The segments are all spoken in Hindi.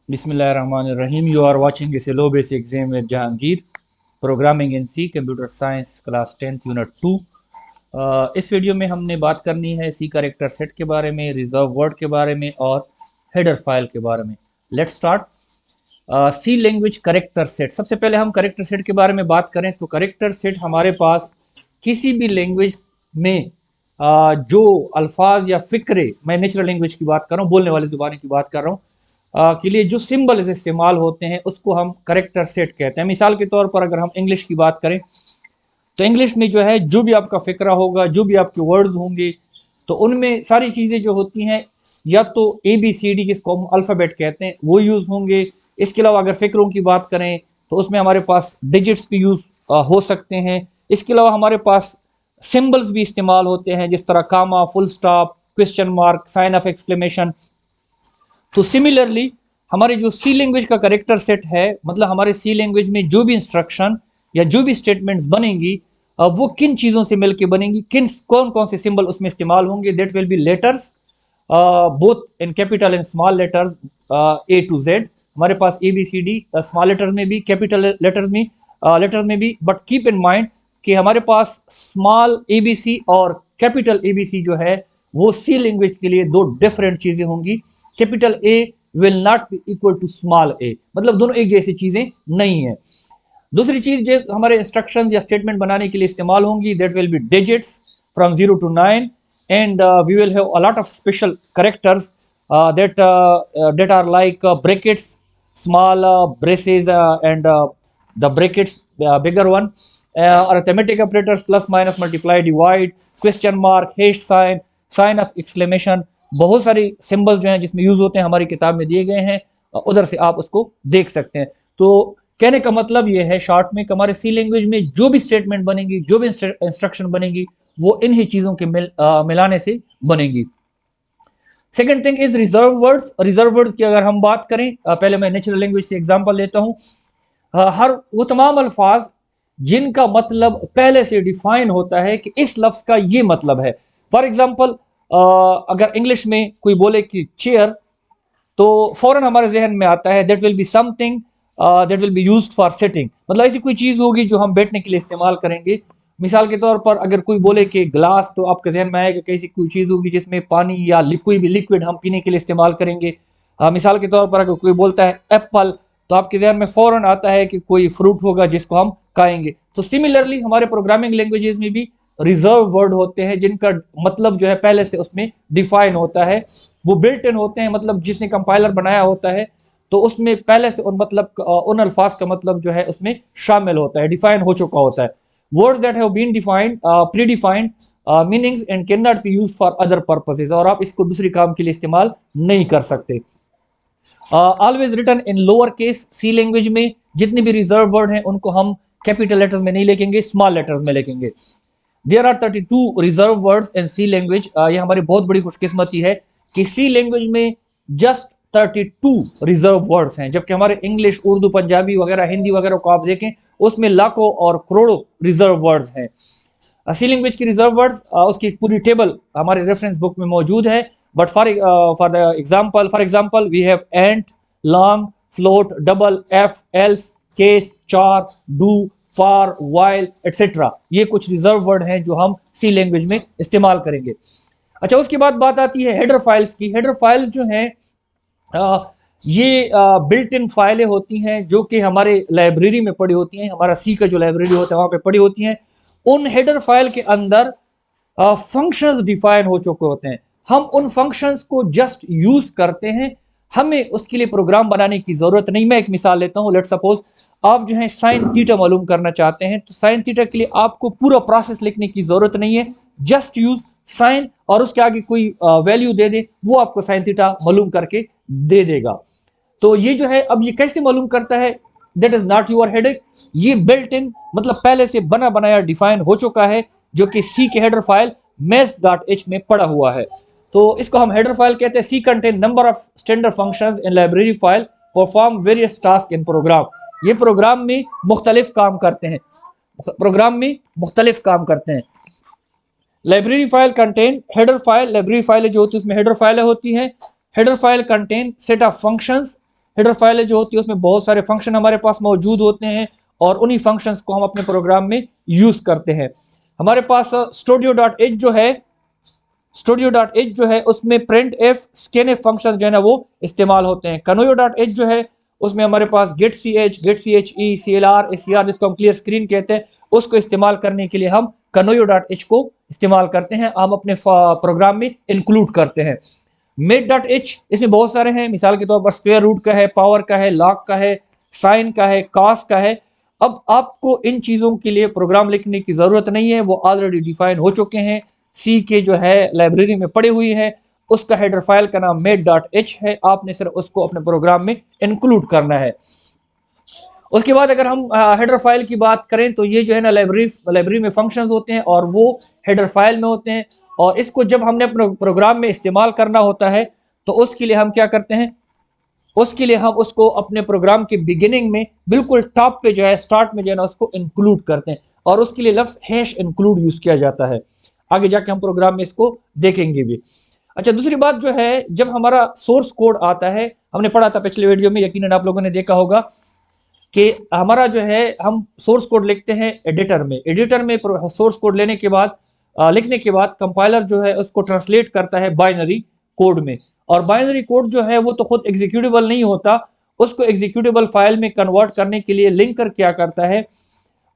Bismillahirrahmanirrahim. You are watching a low basic exam with Jahangir. Programming in C, Computer Science, Class 10th, Unit 2. इस वीडियो में हमने बात करनी है सी करेक्टर सेट के बारे में, रिजर्व वर्ड के बारे में और हेडर फाइल के बारे में। Let's start. C language character set. सबसे पहले हम करेक्टर सेट के बारे में बात करें तो करेक्टर सेट हमारे पास किसी भी लैंग्वेज में जो अल्फाज या फ़िक्रे, मैं नेचुरल लैंग्वेज की बात कर रहा हूँ, बोलने वाली ज़ुबान की बात कर रहा हूँ, के लिए जो सिंबल्स इस्तेमाल होते हैं उसको हम करेक्टर सेट कहते हैं। मिसाल के तौर पर अगर हम इंग्लिश की बात करें तो इंग्लिश में जो है जो भी आपका फ़िक्रा होगा, जो भी आपके वर्ड्स होंगे, तो उनमें सारी चीज़ें जो होती हैं या तो ए बी सी डी, जिसको हम अल्फ़ाबेट कहते हैं, वो यूज़ होंगे। इसके अलावा अगर फ़िक्रों की बात करें तो उसमें हमारे पास डिजिट्स भी यूज़ हो सकते हैं। इसके अलावा हमारे पास सिंबल्स भी इस्तेमाल होते हैं, जिस तरह comma, full stop, question mark, sign of exclamation. तो सिमिलरली हमारे जो सी लैंग्वेज का करेक्टर सेट है, मतलब हमारे सी लैंग्वेज में जो भी इंस्ट्रक्शन या जो भी स्टेटमेंट्स बनेंगी वो किन चीज़ों से मिलकर बनेंगी, किन कौन कौन से सिंबल उसमें इस्तेमाल होंगे। That will be letters both in capital and small letters, A to Z. हमारे पास A B C D small letters में भी, कैपिटल लेटर्स में भी। बट कीप इन माइंड कि हमारे पास स्मॉल ए बी सी और कैपिटल ए बी सी जो है वो सी लैंग्वेज के लिए दो डिफरेंट चीज़ें होंगी। Capital A will not be equal to small A, मतलब दोनों एक जैसी चीज़ें नहीं है। दूसरी चीज़ जो हमारे इंस्ट्रक्शंस या स्टेटमेंट बनाने के लिए इस्तेमाल होंगी, that will B digits from 0 to 9, and we will have a lot of special characters that are like brackets, small braces, and the brackets bigger one, arithmetic operators, plus minus multiply divide, question mark, hash sign, sign of exclamation। बहुत सारी सिंबल्स जो हैं जिसमें यूज होते हैं हमारी किताब में दिए गए हैं, उधर से आप उसको देख सकते हैं। तो कहने का मतलब ये है शॉर्ट में कि हमारे सी लैंग्वेज में जो भी स्टेटमेंट बनेगी, जो भी इंस्ट्रक्शन बनेगी, वो इन ही चीज़ों के मिलाने से बनेगी। Second thing is reserve words. Reserve words की अगर हम बात करें, पहले मैं नेचुरल लैंग्वेज से एग्जांपल लेता हूं। हर वो तमाम अल्फाज जिनका मतलब पहले से डिफाइन होता है कि इस लफ्ज़ का ये मतलब है। फॉर एग्जांपल अगर इंग्लिश में कोई बोले कि चेयर, तो फौरन हमारे जहन में आता है that will be something that will B used for sitting, मतलब ऐसी कोई चीज़ होगी जो हम बैठने के लिए इस्तेमाल करेंगे। मिसाल के तौर पर अगर कोई बोले कि ग्लास, तो आपके जहन में आएगा कि ऐसी कोई चीज़ होगी जिसमें पानी या कोई भी लिक्विड हम पीने के लिए इस्तेमाल करेंगे। मिसाल के तौर पर अगर कोई बोलता है एप्पल, तो आपके जहन में फ़ौरन आता है कि कोई फ्रूट होगा जिसको हम खाएंगे। तो सिमिलरली हमारे प्रोग्रामिंग लैंग्वेजेस में भी रिजर्व वर्ड होते हैं जिनका मतलब जो है पहले से उसमें डिफाइन होता है, वो बिल्ट इन होते हैं, मतलब जिसने कंपाइलर बनाया होता है तो उसमें पहले से उन मतलब उन अल्फाज का मतलब जो है उसमें शामिल होता है, डिफाइन हो चुका होता है। Words that have been defined pre defined meanings and can not be used for other purposes, और आप इसको दूसरी काम के लिए इस्तेमाल नहीं कर सकते। Always written in lower case. C language में जितने भी रिजर्व वर्ड हैं उनको हम कैपिटल लेटर्स में नहीं लिखेंगे, स्मॉल लेटर्स में लिखेंगे। There are 32 reserve words in C language. ये हमारी बहुत बड़ी खुशकिस्मती है कि सी लैंग्वेज में जस्ट 32 रिजर्व वर्ड्स हैं, जबकि हमारे इंग्लिश, उर्दू, पंजाबी वगैरह, हिंदी वगैरह को आप देखें उसमें लाखों और करोड़ों रिजर्व वर्ड्स हैं। सी लैंग्वेज की रिजर्व वर्ड्स उसकी पूरी टेबल हमारे रेफरेंस बुक में मौजूद है। But for example we have int, long, float, double, if, else, case, char, do, for, while, etcetera. ये कुछ रिजर्व वर्ड हैं जो हम सी लैंग्वेज में इस्तेमाल करेंगे। अच्छा, उसके बाद बात आती है हेडर फाइल्स की। हेडर फाइल्स जो हैं ये बिल्ट इन फाइलें होती हैं जो कि हमारे लाइब्रेरी में पड़ी होती हैं, हमारा सी का जो लाइब्रेरी होता है वहाँ पे पड़ी होती हैं। उन हेडर फाइल के अंदर फंक्शंस डिफाइन हो चुके होते हैं, हम उन फंक्शंस को जस्ट यूज करते हैं, हमें उसके लिए प्रोग्राम बनाने की जरूरत नहीं। मैं एक मिसाल लेता हूँ। लेट सपोज आप जो है साइन थीटा मालूम करना चाहते हैं, तो साइन थीटा के लिए आपको पूरा प्रोसेस लिखने की जरूरत नहीं है, जस्ट यूज साइन और उसके आगे कोई वैल्यू दे दे, वो आपको साइन थीटा मालूम करके दे देगा। तो ये जो है, अब ये कैसे मालूम करता है, that is not your headache. ये बिल्ट इन, मतलब पहले से बना बनाया डिफाइन हो चुका है, जो कि सी के हेडर फाइल mesh.h में पड़ा हुआ है। तो इसको हम हेडर फाइल कहते हैं। C contain number of standard functions in library file, perform various task in program. ये प्रोग्राम में मुख्तलिफ काम करते हैं, library file contain header file. Library file जो होती है उसमें हेडर फाइलें होती हैं। Header file contain set of functions header file जो होती है उसमें बहुत सारे फंक्शन हमारे पास मौजूद होते हैं और उन्हीं फंक्शंस को हम अपने प्रोग्राम में यूज करते हैं। हमारे पास studio.h जो है उसमें प्रिंट एफ स्कैनएफ फंक्शन जो है ना वो इस्तेमाल होते हैं। kanoyo.h जो है उसमें हमारे पास getch, getche, clr, ser जिसको हम क्लियर स्क्रीन कहते हैं, उसको इस्तेमाल करने के लिए हम kanoyo.h को इस्तेमाल करते हैं, हम अपने प्रोग्राम में इंक्लूड करते हैं। make.h इसमें बहुत सारे हैं, मिसाल के तौर पर स्क्वायर रूट का है, पावर का है, लॉग का है, साइन का है, कास का है। अब आपको इन चीज़ों के लिए प्रोग्राम लिखने की ज़रूरत नहीं है, वो ऑलरेडी डिफाइन हो चुके हैं, सी के जो है लाइब्रेरी में पड़ी हुई है। उसका हेडर फाइल का नाम make.h है, आपने सिर्फ उसको अपने प्रोग्राम में इंक्लूड करना है। उसके बाद अगर हम हेडर फाइल की बात करें तो ये जो है ना लाइब्रेरी में फंक्शंस होते हैं और वो हेडर फाइल में होते हैं, और इसको जब हमने अपने प्रोग्राम में इस्तेमाल करना होता है तो उसके लिए हम क्या करते हैं, उसके लिए हम उसको अपने प्रोग्राम के बिगिनिंग में बिल्कुल टॉप पे जो है स्टार्ट में जो है ना उसको इंक्लूड करते हैं, और उसके लिए लफ्ज हैश इंक्लूड यूज किया जाता है। आगे जाके हम प्रोग्राम में इसको देखेंगे भी। अच्छा, दूसरी बात जो है, जब हमारा सोर्स कोड आता है, हमने पढ़ा था पिछले वीडियो में, यकीनन आप लोगों ने देखा होगा कि हमारा जो है हम सोर्स कोड लिखते हैं एडिटर में सोर्स कोड लेने के बाद लिखने के बाद कंपाइलर जो है उसको ट्रांसलेट करता है बाइनरी कोड में, और बाइनरी कोड जो है वो तो खुद एग्जीक्यूटेबल नहीं होता, उसको एग्जीक्यूटेबल फाइल में कन्वर्ट करने के लिए लिंकर क्या करता है,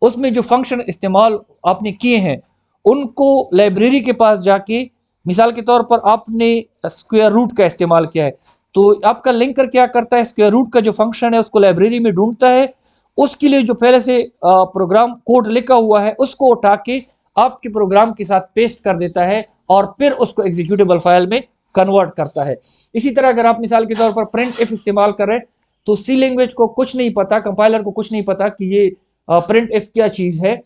उसमें जो फंक्शन इस्तेमाल आपने किए हैं उनको लाइब्रेरी के पास जाके, मिसाल के तौर पर आपने स्क्वायर रूट का इस्तेमाल किया है तो आपका लिंकर क्या करता है, स्क्वायर रूट का जो फंक्शन है उसको लाइब्रेरी में ढूंढता है, उसके लिए जो पहले से प्रोग्राम कोड लिखा हुआ है उसको उठा के आपके प्रोग्राम के साथ पेस्ट कर देता है और फिर उसको एग्जीक्यूटेबल फाइल में कन्वर्ट करता है। इसी तरह अगर आप मिसाल के तौर पर प्रिंट एफ इस्तेमाल कर रहे हैं तो सी लैंग्वेज को कुछ नहीं पता, कंपाइलर को कुछ नहीं पता कि ये प्रिंट एफ क्या चीज है,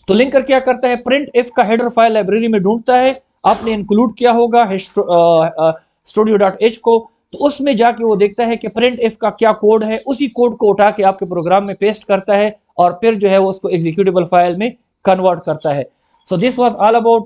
तो लिंकर क्या करता है, प्रिंट एफ का हेडर फाइल लाइब्रेरी में ढूंढता है, आपने इंक्लूड किया होगा studio.h को, तो उसमें जाके वो देखता है कि प्रिंट एफ का क्या कोड है, उसी कोड को उठा के आपके प्रोग्राम में पेस्ट करता है और फिर जो है वो उसको एग्जीक्यूटेबल फाइल में कन्वर्ट करता है। So this was all about,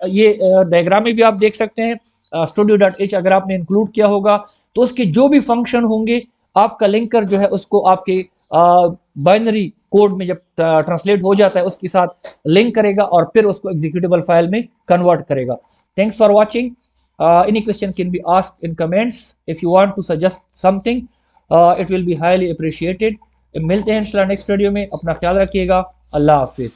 ये डायग्राम में भी आप देख सकते हैं, studio.h अगर आपने इंक्लूड किया होगा तो उसके जो भी फंक्शन होंगे आपका लिंकर जो है उसको आपके बाइनरी कोड में जब ट्रांसलेट हो जाता है उसके साथ लिंक करेगा और फिर उसको एग्जीक्यूटेबल फाइल में कन्वर्ट करेगा। Thanks for watching. Any question can be asked in comments, if you want to suggest something it will be highly appreciated. मिलते हैं इंशाल्लाह नेक्स्ट वीडियो में, अपना ख्याल रखिएगा, अल्लाह हाफिज।